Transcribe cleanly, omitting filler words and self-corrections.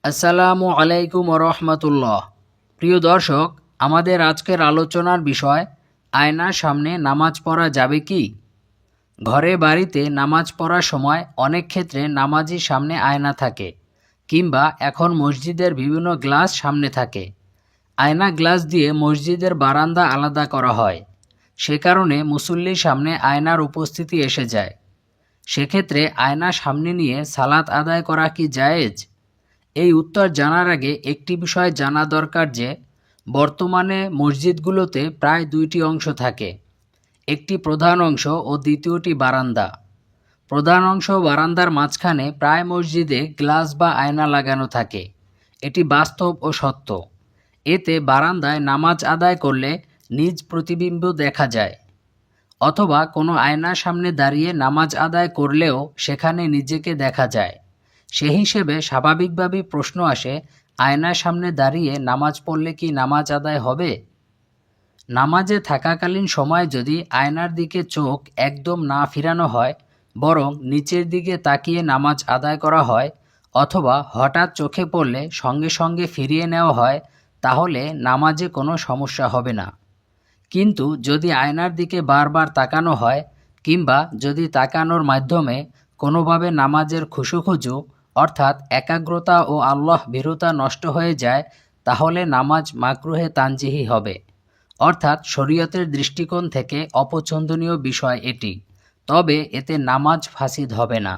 আসসালামু আলাইকুম রহমতুল্লাহ। প্রিয় দর্শক, আমাদের আজকের আলোচনার বিষয় আয়নার সামনে নামাজ পড়া যাবে কি। ঘরে বাড়িতে নামাজ পড়ার সময় অনেক ক্ষেত্রে নামাজির সামনে আয়না থাকে, কিংবা এখন মসজিদের বিভিন্ন গ্লাস সামনে থাকে। আয়না গ্লাস দিয়ে মসজিদের বারান্দা আলাদা করা হয়, সে কারণে মুসল্লির সামনে আয়নার উপস্থিতি এসে যায়। সেক্ষেত্রে আয়না সামনে নিয়ে সালাত আদায় করা কি জায়েজ? এই উত্তর জানার আগে একটি বিষয় জানা দরকার যে বর্তমানে মসজিদগুলোতে প্রায় দুইটি অংশ থাকে, একটি প্রধান অংশ ও দ্বিতীয়টি বারান্দা। প্রধান অংশ বারান্দার মাঝখানে প্রায় মসজিদে গ্লাস বা আয়না লাগানো থাকে। এটি বাস্তব ও সত্য। এতে বারান্দায় নামাজ আদায় করলে নিজ প্রতিবিম্ব দেখা যায়, অথবা কোনো আয়নার সামনে দাঁড়িয়ে নামাজ আদায় করলেও সেখানে নিজেকে দেখা যায়। সে হিসেবে স্বাভাবিকভাবেই প্রশ্ন আসে, আয়নার সামনে দাঁড়িয়ে নামাজ পড়লে কি নামাজ আদায় হবে? নামাজে থাকাকালীন সময়ে যদি আয়নার দিকে চোখ একদম না ফিরানো হয়, বরং নিচের দিকে তাকিয়ে নামাজ আদায় করা হয়, অথবা হঠাৎ চোখে পড়লে সঙ্গে সঙ্গে ফিরিয়ে নেওয়া হয়, তাহলে নামাজে কোনো সমস্যা হবে না। কিন্তু যদি আয়নার দিকে বারবার তাকানো হয়, কিংবা যদি তাকানোর মাধ্যমে কোনোভাবে নামাজের খুশুখুজু অর্থাৎ একাগ্রতা ও আল্লাহ ভীরুতা নষ্ট হয়ে যায়, তাহলে নামাজ মাকরুহে তানজিহি হবে, অর্থাৎ শরীয়তের দৃষ্টিকোণ থেকে অপছন্দনীয় বিষয় এটি। তবে এতে নামাজ ফাসিদ হবে না।